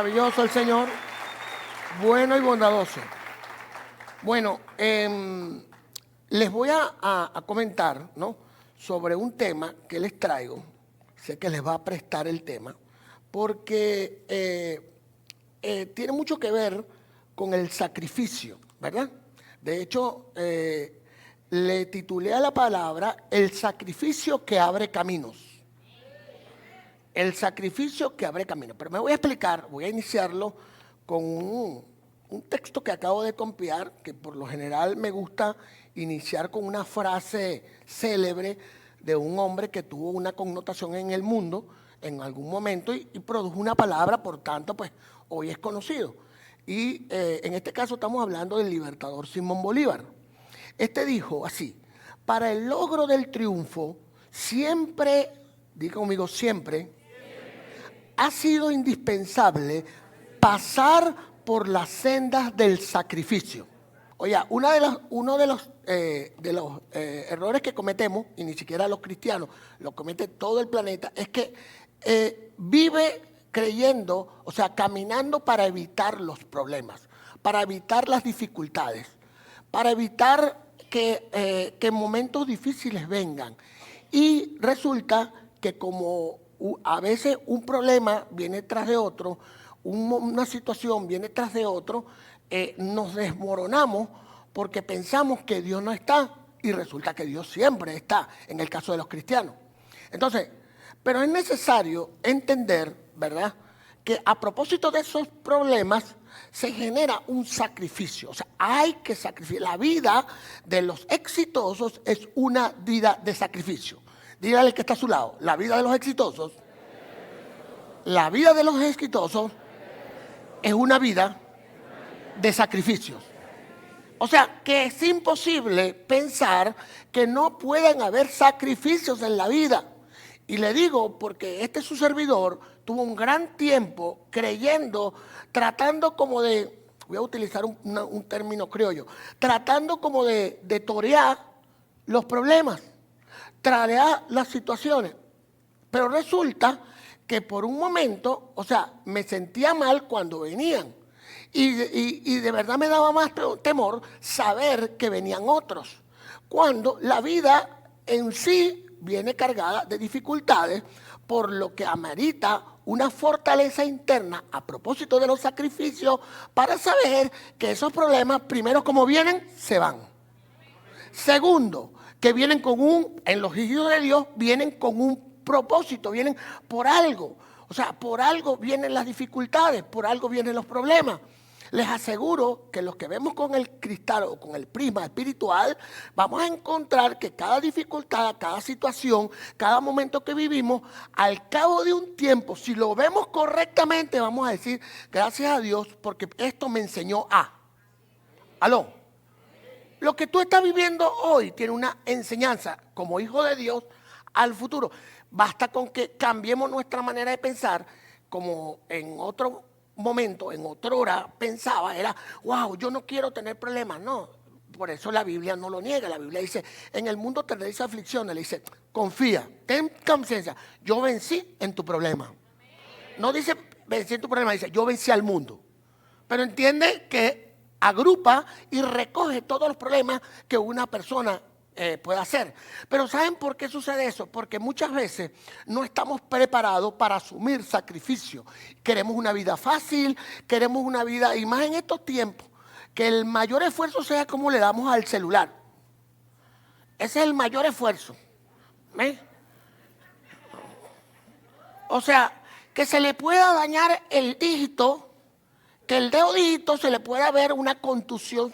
Maravilloso el Señor, bueno y bondadoso. Bueno, les voy a comentar, ¿no?, sobre un tema que les traigo. Sé que les va a prestar el tema, porque tiene mucho que ver con el sacrificio, ¿verdad? De hecho, le titulé a la palabra el sacrificio que abre caminos. El sacrificio que abre camino. Pero me voy a explicar, voy a iniciarlo con un texto que acabo de copiar, que por lo general me gusta iniciar con una frase célebre de un hombre que tuvo una connotación en el mundo en algún momento y produjo una palabra, por tanto, pues hoy es conocido. Y en este caso estamos hablando del libertador Simón Bolívar. Este dijo así: para el logro del triunfo, siempre, diga conmigo, siempre, ha sido indispensable pasar por las sendas del sacrificio. Oye, uno de los errores que cometemos, y ni siquiera los cristianos, lo comete todo el planeta, es que vive creyendo, o sea, caminando para evitar los problemas, para evitar las dificultades, para evitar que momentos difíciles vengan. Y resulta que como a veces un problema viene tras de otro, una situación viene tras de otro, nos desmoronamos porque pensamos que Dios no está y resulta que Dios siempre está, en el caso de los cristianos. Entonces, pero es necesario entender, ¿verdad?, que a propósito de esos problemas se genera un sacrificio. O sea, hay que sacrificar. La vida de los exitosos es una vida de sacrificio. Dígale que está a su lado, la vida de los exitosos es una vida de sacrificios. O sea, que es imposible pensar que no puedan haber sacrificios en la vida. Y le digo porque este su servidor tuvo un gran tiempo creyendo, tratando como de, voy a utilizar un término criollo, tratando como de torear los problemas, traer las situaciones. Pero resulta que por un momento, o sea, me sentía mal cuando venían. Y de verdad me daba más temor saber que venían otros. Cuando la vida en sí viene cargada de dificultades, por lo que amerita una fortaleza interna a propósito de los sacrificios para saber que esos problemas, primero como vienen, se van. Segundo, que vienen en los hijos de Dios, vienen con un propósito, vienen por algo. O sea, por algo vienen las dificultades, por algo vienen los problemas. Les aseguro que los que vemos con el cristal o con el prisma espiritual, vamos a encontrar que cada dificultad, cada situación, cada momento que vivimos, al cabo de un tiempo, si lo vemos correctamente, vamos a decir, gracias a Dios, porque esto me enseñó a. ¿Aló? Lo que tú estás viviendo hoy tiene una enseñanza como hijo de Dios al futuro. Basta con que cambiemos nuestra manera de pensar, como en otro momento, en otra hora pensaba, era, wow, yo no quiero tener problemas. No, por eso la Biblia no lo niega. La Biblia dice, en el mundo tendréis aflicciones. Le dice, confía, ten conciencia, yo vencí en tu problema. No dice vencí en tu problema, dice, yo vencí al mundo. Pero entiende que agrupa y recoge todos los problemas que una persona puede hacer. Pero ¿saben por qué sucede eso? Porque muchas veces no estamos preparados para asumir sacrificio. Queremos una vida fácil, queremos una vida, y más en estos tiempos, que el mayor esfuerzo sea como le damos al celular. Ese es el mayor esfuerzo. ¿Ves? O sea, que se le pueda dañar el dígito, que el dedo dígito se le pueda ver una contusión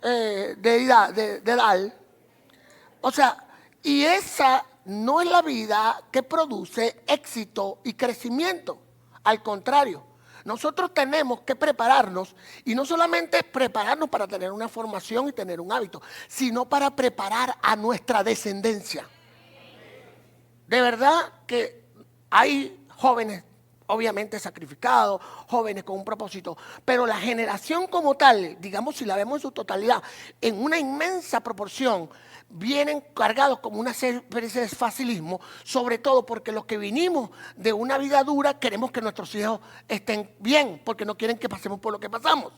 de edad. O sea, y esa no es la vida que produce éxito y crecimiento. Al contrario, nosotros tenemos que prepararnos, y no solamente prepararnos para tener una formación y tener un hábito, sino para preparar a nuestra descendencia. De verdad que hay jóvenes obviamente sacrificados, jóvenes con un propósito, pero la generación como tal, digamos si la vemos en su totalidad, en una inmensa proporción, vienen cargados como una especie de facilismo, sobre todo porque los que vinimos de una vida dura queremos que nuestros hijos estén bien, porque no quieren que pasemos por lo que pasamos.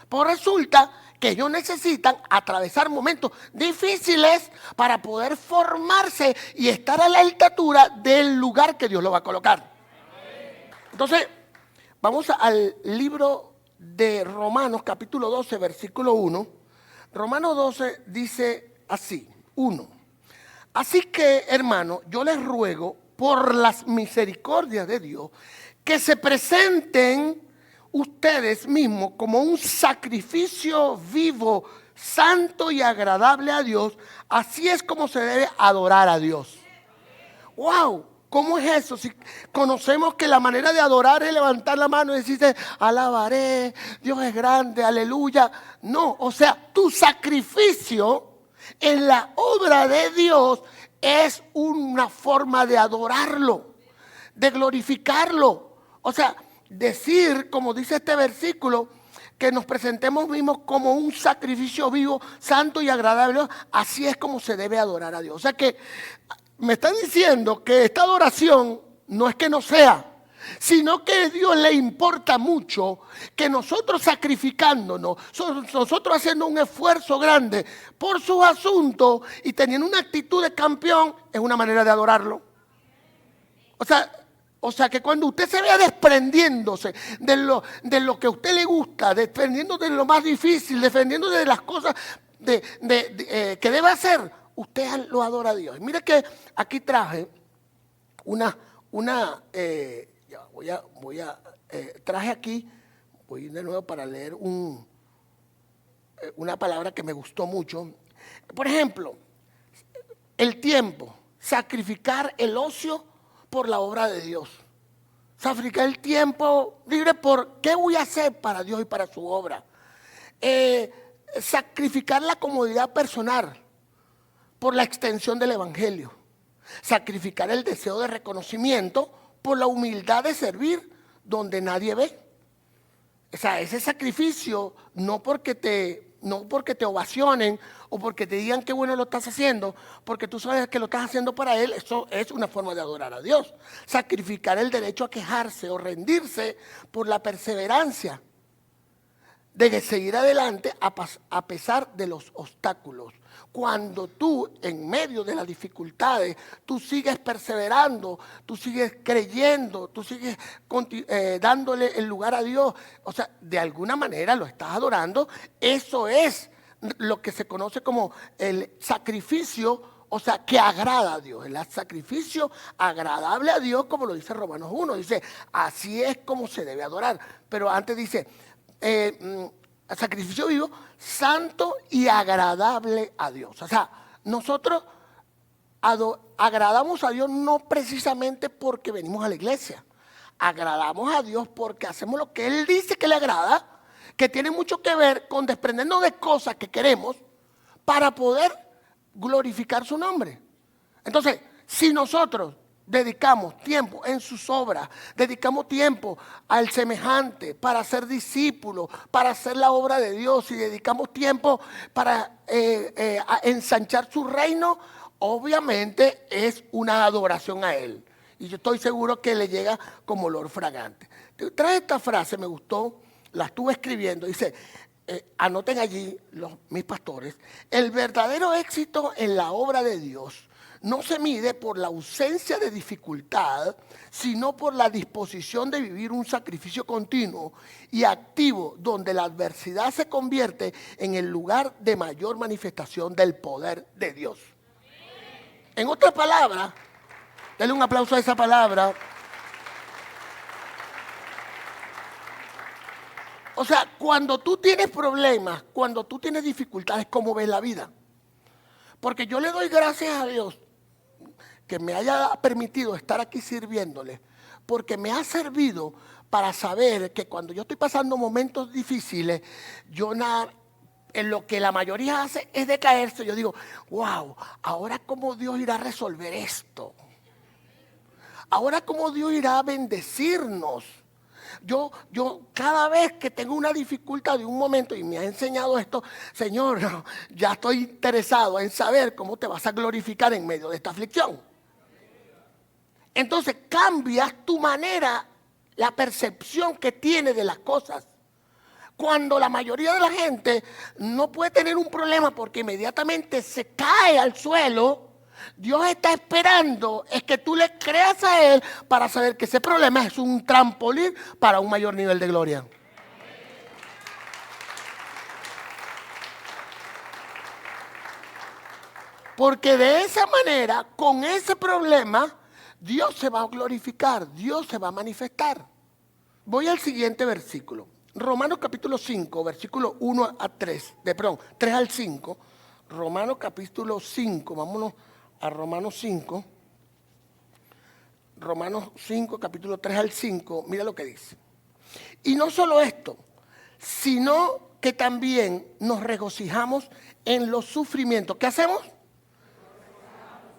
Pues resulta que ellos necesitan atravesar momentos difíciles para poder formarse y estar a la altura del lugar que Dios lo va a colocar. Entonces, vamos al libro de Romanos, capítulo 12, versículo 1. Romanos 12 dice así, 1. Así que, hermano, yo les ruego por las misericordias de Dios que se presenten ustedes mismos como un sacrificio vivo, santo y agradable a Dios. Así es como se debe adorar a Dios. ¡Wow! ¿Cómo es eso? Si conocemos que la manera de adorar es levantar la mano y decirte, alabaré, Dios es grande, aleluya. No, o sea, tu sacrificio en la obra de Dios es una forma de adorarlo, de glorificarlo. O sea, decir, como dice este versículo, que nos presentemos mismos como un sacrificio vivo, santo y agradable. Así es como se debe adorar a Dios. O sea que me están diciendo que esta adoración no es que no sea, sino que a Dios le importa mucho que nosotros sacrificándonos, nosotros haciendo un esfuerzo grande por sus asuntos y teniendo una actitud de campeón, es una manera de adorarlo. O sea que cuando usted se vea desprendiéndose de lo que a usted le gusta, desprendiéndose de lo más difícil, defendiéndose de las cosas que debe hacer, usted lo adora a Dios. Mira que aquí traje traje aquí, voy de nuevo para leer una palabra que me gustó mucho. Por ejemplo, el tiempo, sacrificar el ocio por la obra de Dios. Sacrificar el tiempo libre por qué voy a hacer para Dios y para su obra. Sacrificar la comodidad personal por la extensión del evangelio. Sacrificar el deseo de reconocimiento por la humildad de servir donde nadie ve. O sea, ese sacrificio no porque te ovacionen o porque te digan qué bueno lo estás haciendo, porque tú sabes que lo estás haciendo para Él, eso es una forma de adorar a Dios. Sacrificar el derecho a quejarse o rendirse por la perseverancia de seguir adelante a pesar de los obstáculos. Cuando tú, en medio de las dificultades, tú sigues perseverando, tú sigues creyendo, tú sigues dándole el lugar a Dios, o sea, de alguna manera lo estás adorando. Eso es lo que se conoce como el sacrificio, o sea, que agrada a Dios. El sacrificio agradable a Dios, como lo dice Romanos 1. Dice, así es como se debe adorar. Pero antes dice, sacrificio vivo, santo y agradable a Dios. O sea, nosotros agradamos a Dios no precisamente porque venimos a la iglesia. Agradamos a Dios porque hacemos lo que Él dice que le agrada, que tiene mucho que ver con desprendernos de cosas que queremos para poder glorificar su nombre. Entonces, si nosotros dedicamos tiempo en sus obras, dedicamos tiempo al semejante para ser discípulos, para hacer la obra de Dios, y dedicamos tiempo para ensanchar su reino, obviamente es una adoración a Él. Y yo estoy seguro que le llega como olor fragante. Trae esta frase, me gustó, la estuve escribiendo, dice, anoten allí mis pastores, el verdadero éxito en la obra de Dios no se mide por la ausencia de dificultad, sino por la disposición de vivir un sacrificio continuo y activo, donde la adversidad se convierte en el lugar de mayor manifestación del poder de Dios. En otras palabras, denle un aplauso a esa palabra. O sea, cuando tú tienes problemas, cuando tú tienes dificultades, ¿cómo ves la vida? Porque yo le doy gracias a Dios que me haya permitido estar aquí sirviéndole, porque me ha servido para saber que cuando yo estoy pasando momentos difíciles, en lo que la mayoría hace es decaerse. Yo digo, wow, ahora cómo Dios irá a resolver esto. Ahora, ¿cómo Dios irá a bendecirnos? Yo cada vez que tengo una dificultad de un momento y me ha enseñado esto, Señor, ya estoy interesado en saber cómo te vas a glorificar en medio de esta aflicción. Entonces cambias tu manera, la percepción que tienes de las cosas. Cuando la mayoría de la gente no puede tener un problema porque inmediatamente se cae al suelo, Dios está esperando es que tú le creas a Él para saber que ese problema es un trampolín para un mayor nivel de gloria. Porque de esa manera, con ese problema, Dios se va a glorificar, Dios se va a manifestar. Voy al siguiente versículo. Romanos capítulo 5, versículo 1 a 3. Perdón, 3 al 5. Romanos capítulo 5, vámonos a Romanos 5. Romanos 5, capítulo 3 al 5. Mira lo que dice. Y no solo esto, sino que también nos regocijamos en los sufrimientos. ¿Qué hacemos?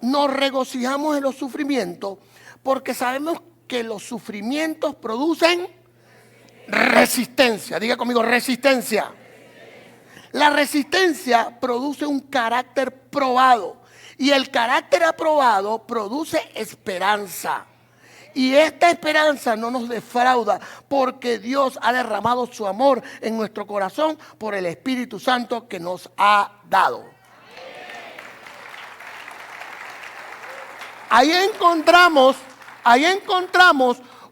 Nos regocijamos en los sufrimientos porque sabemos que los sufrimientos producen resistencia. Diga conmigo, resistencia. La resistencia produce un carácter probado y el carácter aprobado produce esperanza. Y esta esperanza no nos defrauda porque Dios ha derramado su amor en nuestro corazón por el Espíritu Santo que nos ha dado. Ahí encontramos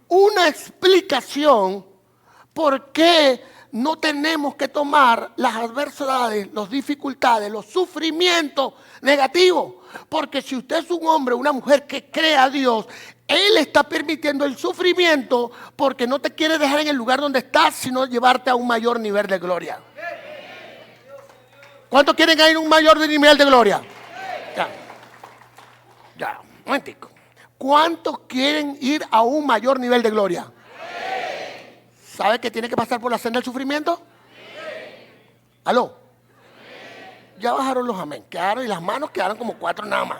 una explicación por qué no tenemos que tomar las adversidades, las dificultades, los sufrimientos negativos. Porque si usted es un hombre o una mujer que cree a Dios, Él está permitiendo el sufrimiento porque no te quiere dejar en el lugar donde estás, sino llevarte a un mayor nivel de gloria. ¿Cuántos quieren ir a un mayor nivel de gloria? Ya. Un momentico. ¿Cuántos quieren ir a un mayor nivel de gloria? Sí. ¿Sabe que tiene que pasar por la senda del sufrimiento? Sí. ¿Aló? Sí. Ya bajaron los amén. Quedaron y las manos quedaron como 4 nada más.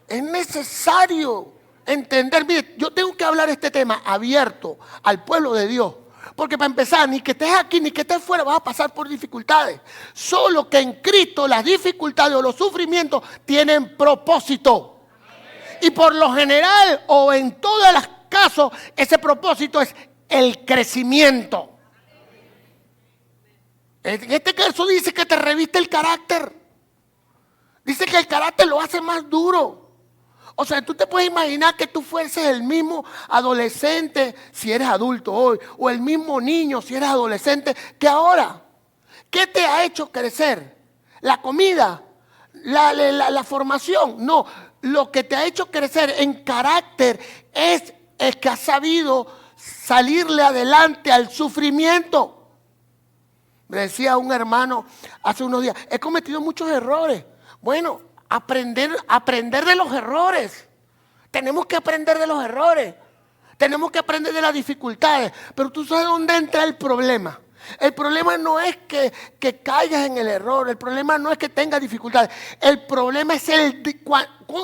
Es necesario entender. Mire, yo tengo que hablar este tema abierto al pueblo de Dios. Porque para empezar, ni que estés aquí ni que estés fuera vas a pasar por dificultades. Solo que en Cristo las dificultades o los sufrimientos tienen propósito. Y por lo general o en todos los casos, ese propósito es el crecimiento. En este caso dice que te reviste el carácter. Dice que el carácter lo hace más duro. O sea, tú te puedes imaginar que tú fueses el mismo adolescente si eres adulto hoy, o el mismo niño si eres adolescente que ahora. ¿Qué te ha hecho crecer? ¿La comida? ¿La formación? No, lo que te ha hecho crecer en carácter es el que has sabido salirle adelante al sufrimiento. Me decía un hermano hace unos días, he cometido muchos errores. Bueno, aprender de los errores. Tenemos que aprender de los errores. Tenemos que aprender de las dificultades. Pero tú sabes dónde entra el problema. El problema no es que caigas en el error. El problema no es que tengas dificultades. El problema es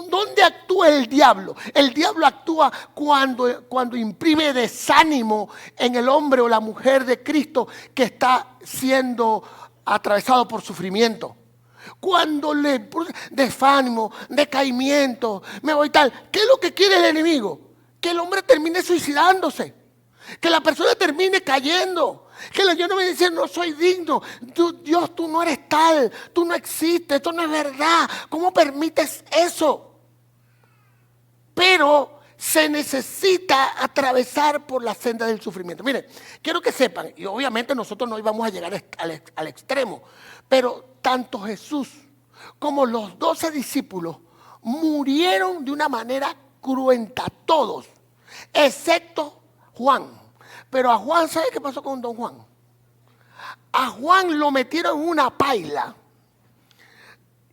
dónde actúa el diablo. El diablo actúa cuando imprime desánimo en el hombre o la mujer de Cristo que está siendo atravesado por sufrimiento. Cuando le desánimo, decaimiento, me voy tal. ¿Qué es lo que quiere el enemigo? Que el hombre termine suicidándose. Que la persona termine cayendo. Que yo no me dice, no soy digno. Dios, tú no eres tal. Tú no existes. Esto no es verdad. ¿Cómo permites eso? Pero se necesita atravesar por la senda del sufrimiento. Miren, quiero que sepan, y obviamente nosotros no íbamos a llegar al extremo, pero tanto Jesús como los 12 discípulos murieron de una manera cruenta, todos, excepto Juan. Pero a Juan, ¿sabe qué pasó con don Juan? A Juan lo metieron en una paila,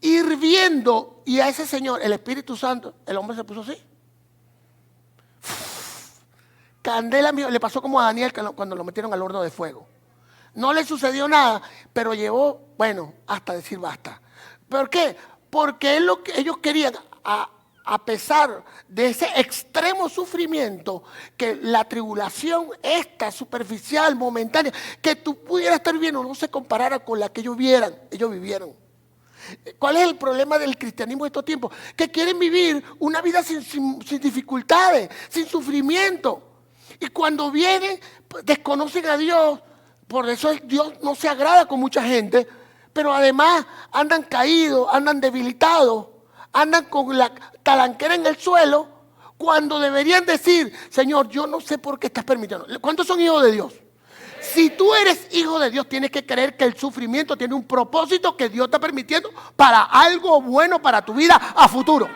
hirviendo, y a ese señor, el Espíritu Santo, el hombre se puso así. Candela, le pasó como a Daniel cuando lo metieron al horno de fuego. No le sucedió nada, pero llevó, bueno, hasta decir basta. ¿Por qué? Porque ellos querían a pesar de ese extremo sufrimiento, que la tribulación esta superficial, momentánea, que tú pudieras estar viendo, no se comparara con la que ellos vivieron. ¿Cuál es el problema del cristianismo de estos tiempos? Que quieren vivir una vida sin dificultades, sin sufrimiento. Y cuando vienen, pues, desconocen a Dios. Por eso Dios no se agrada con mucha gente. Pero además andan caídos, andan debilitados, andan con la talanquera en el suelo, cuando deberían decir: Señor, yo no sé por qué estás permitiendo. ¿Cuántos son hijos de Dios? Si tú eres hijo de Dios, tienes que creer que el sufrimiento tiene un propósito que Dios está permitiendo para algo bueno para tu vida a futuro.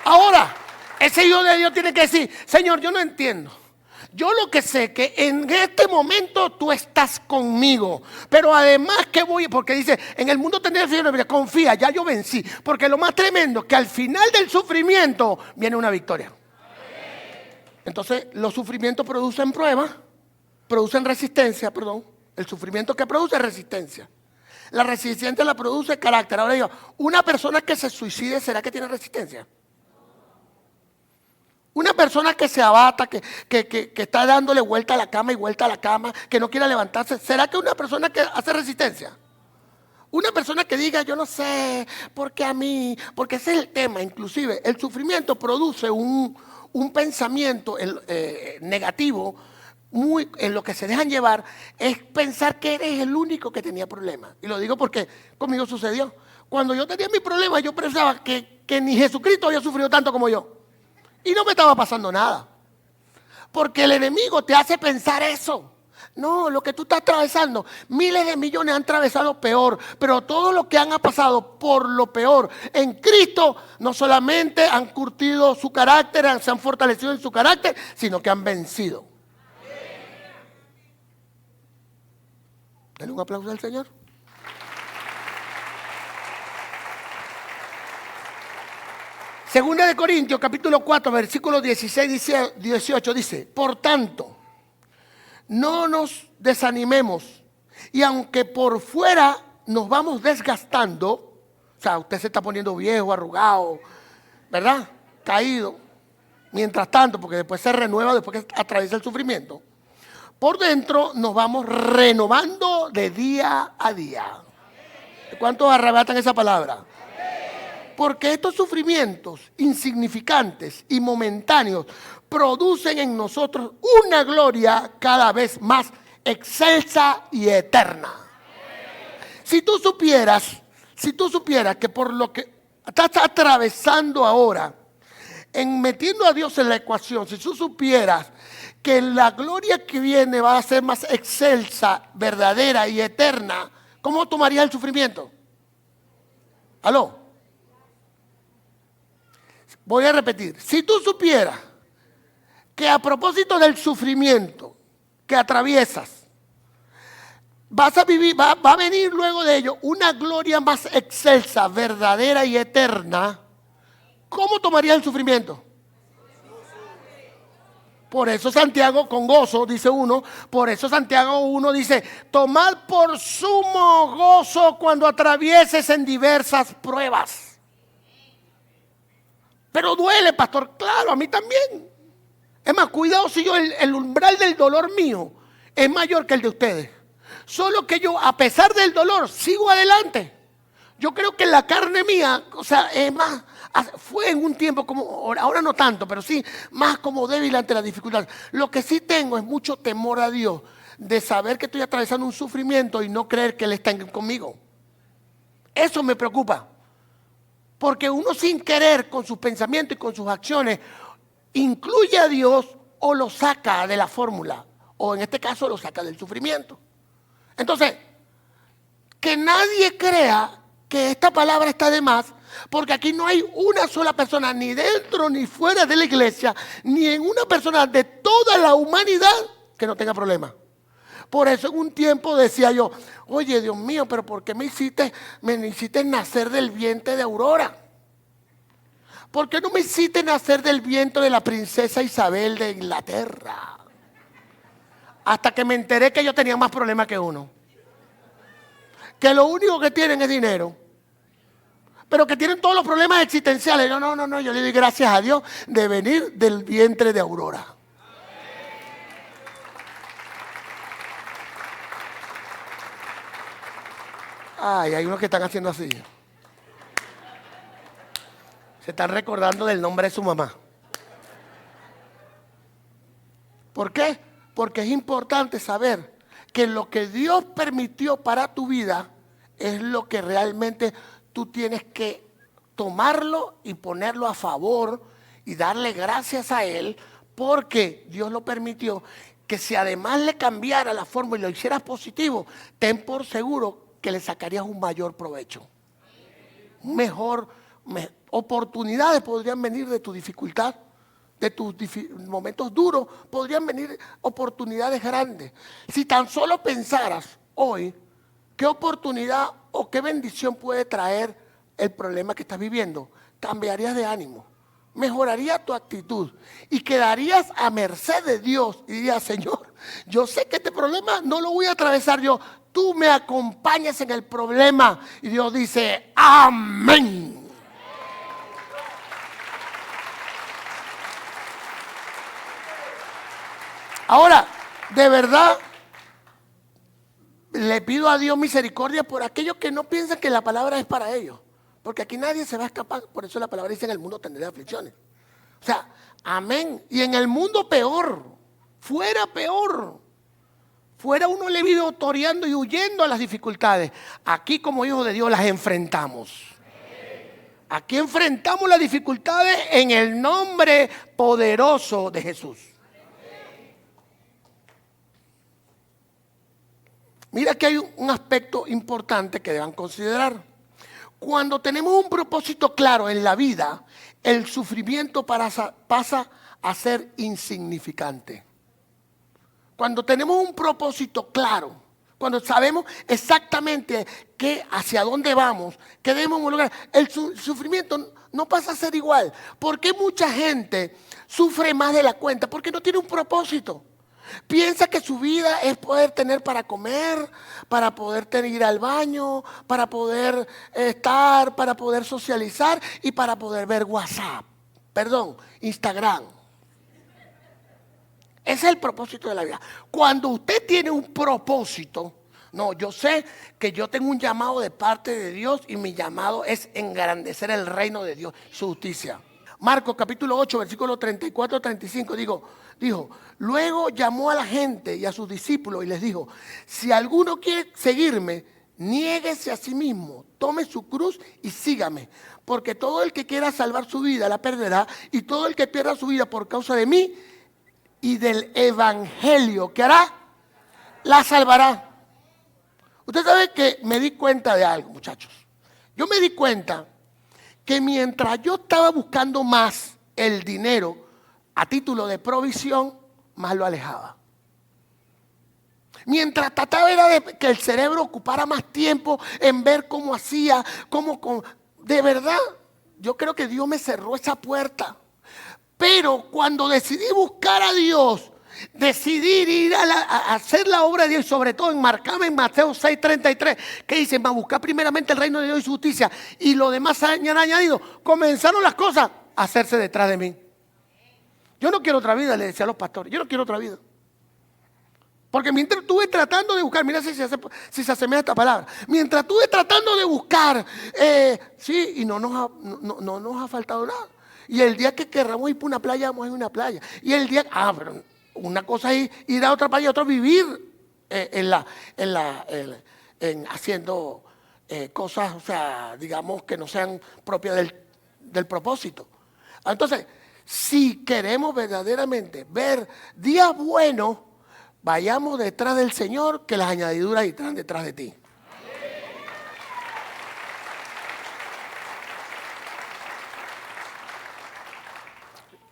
Ahora, ese hijo de Dios tiene que decir: Señor, yo no entiendo. Yo lo que sé que en este momento tú estás conmigo, pero además que voy, porque dice, en el mundo tendrás aflicción, confía, ya yo vencí, porque lo más tremendo es que al final del sufrimiento viene una victoria. Entonces, los sufrimientos producen pruebas, producen resistencia, perdón. El sufrimiento que produce es resistencia. La resistencia la produce carácter. Ahora digo, una persona que se suicide, ¿será que tiene resistencia? Una persona que se abata, que está dándole vuelta a la cama y vuelta a la cama, que no quiera levantarse, ¿será que una persona que hace resistencia? Una persona que diga, yo no sé, porque a mí, porque ese es el tema. Inclusive el sufrimiento produce un pensamiento negativo, muy en lo que se dejan llevar, es pensar que eres el único que tenía problemas. Y lo digo porque conmigo sucedió. Cuando yo tenía mis problemas, yo pensaba que ni Jesucristo había sufrido tanto como yo. Y no me estaba pasando nada. Porque el enemigo te hace pensar eso. No, lo que tú estás atravesando, miles de millones han atravesado peor, pero todos los que han pasado por lo peor en Cristo, no solamente han curtido su carácter, se han fortalecido en su carácter, sino que han vencido. Denle un aplauso al Señor. Segunda de Corintios, capítulo 4, versículos 16 y 18 dice: por tanto, no nos desanimemos, y aunque por fuera nos vamos desgastando, o sea, usted se está poniendo viejo, arrugado, ¿verdad? Caído, mientras tanto, porque después se renueva, después que atraviesa el sufrimiento, por dentro nos vamos renovando de día a día. ¿Cuántos arrebatan esa palabra? Porque estos sufrimientos insignificantes y momentáneos producen en nosotros una gloria cada vez más excelsa y eterna. Si tú supieras que por lo que estás atravesando ahora, en metiendo a Dios en la ecuación, si tú supieras que la gloria que viene va a ser más excelsa, verdadera y eterna, ¿cómo tomarías el sufrimiento? ¿Aló? Voy a repetir, si tú supieras que a propósito del sufrimiento que atraviesas, vas a vivir, va a venir luego de ello una gloria más excelsa, verdadera y eterna, ¿cómo tomarías el sufrimiento? Por eso Santiago, con gozo, dice uno, por eso Santiago 1 dice, tomad por sumo gozo cuando atravieses en diversas pruebas. Pero duele, pastor, claro, a mí también. Es más, cuidado si yo, el umbral del dolor mío es mayor que el de ustedes. Solo que yo, a pesar del dolor, sigo adelante. Yo creo que la carne mía, o sea, es más, fue en un tiempo como, ahora no tanto, pero sí, más como débil ante la dificultad. Lo que sí tengo es mucho temor a Dios, de saber que estoy atravesando un sufrimiento y no creer que Él está conmigo. Eso me preocupa. Porque uno sin querer, con sus pensamientos y con sus acciones, incluye a Dios o lo saca de la fórmula. O en este caso lo saca del sufrimiento. Entonces, que nadie crea que esta palabra está de más, porque aquí no hay una sola persona, ni dentro ni fuera de la iglesia, ni en una persona de toda la humanidad que no tenga problemas. Por eso en un tiempo decía yo, oye Dios mío, pero ¿por qué me hiciste nacer del vientre de Aurora? ¿Por qué no me hiciste nacer del vientre de la princesa Isabel de Inglaterra? Hasta que me enteré que yo tenía más problemas que uno. que lo único que tienen es dinero, pero que tienen todos los problemas existenciales. No, yo le doy gracias a Dios de venir del vientre de Aurora. Ay, hay unos que están haciendo así. Se están recordando del nombre de su mamá. ¿Por qué? Porque es importante saber que lo que Dios permitió para tu vida es lo que realmente tú tienes que tomarlo y ponerlo a favor y darle gracias a Él, porque Dios lo permitió. Que si además le cambiara la forma y lo hicieras positivo, ten por seguro que le sacarías un mayor provecho. Oportunidades podrían venir de tu dificultad, de tus momentos duros, podrían venir oportunidades grandes. Si tan solo pensaras hoy qué oportunidad o qué bendición puede traer el problema que estás viviendo, cambiarías de ánimo, mejoraría tu actitud y quedarías a merced de Dios y dirías: Señor, yo sé que este problema no lo voy a atravesar yo, tú me acompañas en el problema. Y Dios dice: amén. Ahora, de verdad, le pido a Dios misericordia por aquellos que no piensan que la palabra es para ellos. Porque aquí nadie se va a escapar. Por eso la palabra dice: en el mundo tendré aflicciones. O sea, amén. Y en el mundo peor. Fuera peor. Fuera uno le vive toreando y huyendo a las dificultades. Aquí como hijos de Dios las enfrentamos. Aquí enfrentamos las dificultades en el nombre poderoso de Jesús. Mira que hay un aspecto importante que deban considerar. Cuando tenemos un propósito claro en la vida, el sufrimiento pasa a ser insignificante. Cuando tenemos un propósito claro, cuando sabemos exactamente hacia dónde vamos, qué debemos lograr, el sufrimiento no pasa a ser igual. ¿Por qué mucha gente sufre más de la cuenta? Porque no tiene un propósito. Piensa que su vida es poder tener para comer, para poder ir al baño, para poder estar, para poder socializar y para poder ver Instagram. Ese es el propósito de la vida. Cuando usted tiene un propósito, yo sé que yo tengo un llamado de parte de Dios y mi llamado es engrandecer el reino de Dios, su justicia. Marcos capítulo 8, versículo 34-35, dijo: luego llamó a la gente y a sus discípulos y les dijo: si alguno quiere seguirme, niéguese a sí mismo, tome su cruz y sígame. Porque todo el que quiera salvar su vida la perderá, y todo el que pierda su vida por causa de mí y del evangelio, ¿qué hará? La salvará. Usted sabe que me di cuenta de algo, muchachos. Yo me di cuenta que mientras yo estaba buscando más el dinero a título de provisión, más lo alejaba. Mientras trataba era de que el cerebro ocupara más tiempo en ver cómo hacía, de verdad, yo creo que Dios me cerró esa puerta. Pero cuando decidí buscar a Dios, decidir ir a hacer la obra de Dios, sobre todo enmarcarme en Mateo 6:33, que dice: más buscar primeramente el reino de Dios y su justicia, y lo demás se han añadido. Comenzaron las cosas a hacerse detrás de mí. Yo no quiero otra vida, le decía a los pastores, yo no quiero otra vida. Porque mientras estuve tratando de buscar, mira si se asemeja esta palabra, mientras estuve tratando de buscar, y no nos ha faltado nada. Y el día que querramos ir para una playa, vamos a ir a una playa. Y el día, pero una cosa es ir a otra playa, otra vivir haciendo cosas, o sea, digamos que no sean propias del propósito. Entonces, si queremos verdaderamente ver días buenos, vayamos detrás del Señor, que las añadiduras están detrás de ti.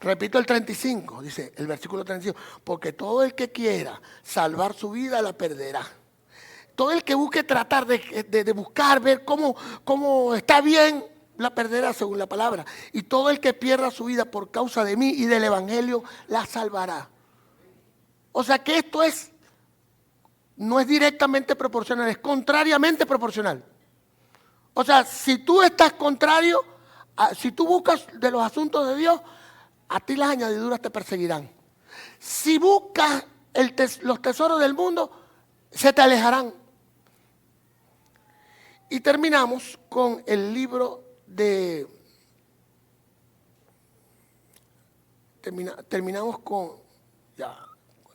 Repito el 35, dice el versículo 35, porque todo el que quiera salvar su vida la perderá. Todo el que busque tratar de buscar, ver cómo está bien, la perderá según la palabra. Y todo el que pierda su vida por causa de mí y del evangelio, la salvará. O sea que esto es no es directamente proporcional, es contrariamente proporcional. O sea, si tú estás contrario, si tú buscas de los asuntos de Dios, a ti las añadiduras te perseguirán. Si buscas los tesoros del mundo, se te alejarán. Y terminamos con el libro de... Terminamos con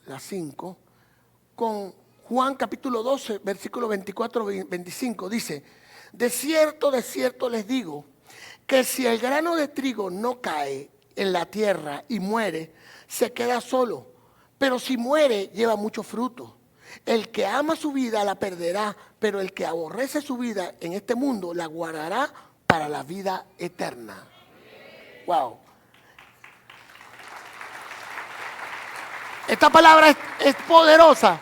las 5, con Juan capítulo 12, versículo 24-25. Dice, de cierto les digo, que si el grano de trigo no cae en la tierra y muere, se queda solo. Pero si muere, lleva mucho fruto. El que ama su vida la perderá, pero el que aborrece su vida en este mundo la guardará para la vida eterna. Wow. Esta palabra es poderosa.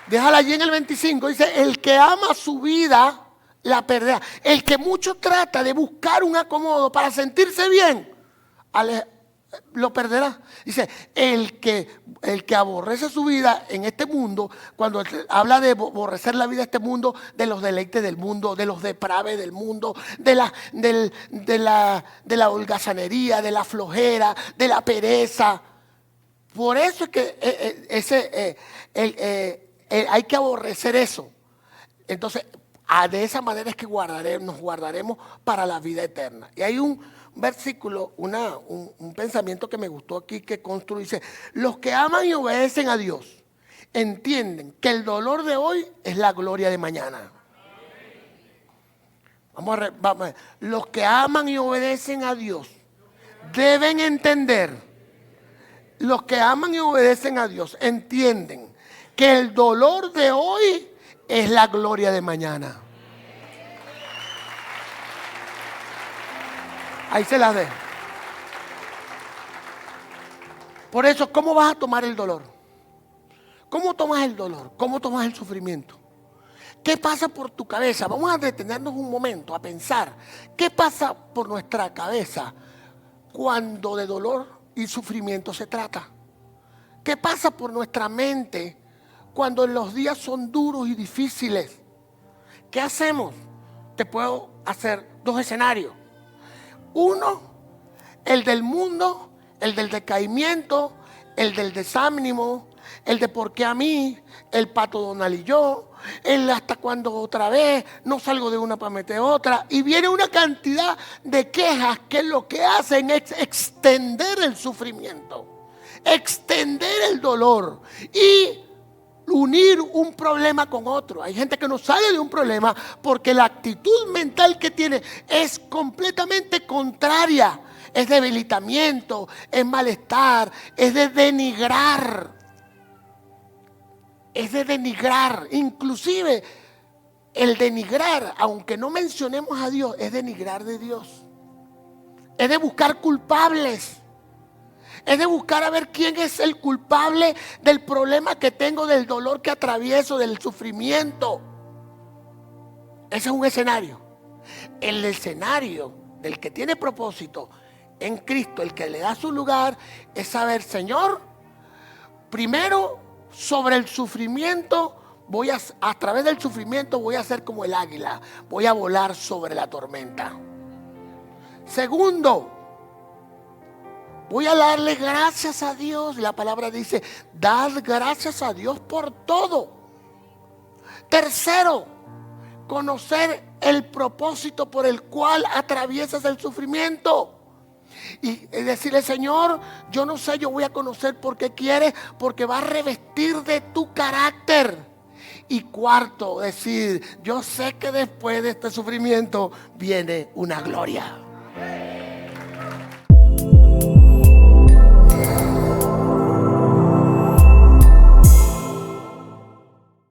Déjala allí en el 25. Dice, el que ama su vida la perderá. El que mucho trata de buscar un acomodo para sentirse bien, lo perderá. Dice, el que aborrece su vida en este mundo, cuando habla de aborrecer la vida de este mundo, de los deleites del mundo, de los depraves del mundo, de la holgazanería, de la flojera, de la pereza. Por eso es que hay que aborrecer eso. Entonces, de esa manera es que nos guardaremos para la vida eterna. Y hay un versículo, un pensamiento que me gustó aquí, que construye, dice, los que aman y obedecen a Dios entienden que el dolor de hoy es la gloria de mañana. Vamos a ver. Los que aman y obedecen a Dios deben entender, los que aman y obedecen a Dios entienden que el dolor de hoy es la gloria de mañana. Ahí se las dejo. Por eso, ¿cómo vas a tomar el dolor? ¿Cómo tomas el dolor? ¿Cómo tomas el sufrimiento? ¿Qué pasa por tu cabeza? Vamos a detenernos un momento a pensar. ¿Qué pasa por nuestra cabeza cuando de dolor y sufrimiento se trata? ¿Qué pasa por nuestra mente cuando los días son duros y difíciles? ¿Qué hacemos? Te puedo hacer dos escenarios. Uno, el del mundo, el del decaimiento, el del desánimo, el de por qué a mí, el pato Donald y yo, el hasta cuando otra vez, no salgo de una para meter otra. Y viene una cantidad de quejas que lo que hacen es extender el sufrimiento, extender el dolor y unir un problema con otro. Hay gente que no sale de un problema porque la actitud mental que tiene es completamente contraria. Es debilitamiento, es malestar, es de denigrar. Es de denigrar. Inclusive el denigrar, aunque no mencionemos a Dios, es denigrar de Dios. Es de buscar culpables. Es de buscar a ver quién es el culpable del problema que tengo, del dolor que atravieso, del sufrimiento. Ese es un escenario. El escenario del que tiene propósito en Cristo, el que le da su lugar, es saber, Señor, primero sobre el sufrimiento, a través del sufrimiento voy a ser como el águila, voy a volar sobre la tormenta. Segundo, voy a darle gracias a Dios. La palabra dice, dad gracias a Dios por todo. Tercero, conocer el propósito por el cual atraviesas el sufrimiento. Y decirle, Señor, yo no sé, yo voy a conocer por qué quieres, porque va a revestir de tu carácter. Y cuarto, decir, yo sé que después de este sufrimiento viene una gloria.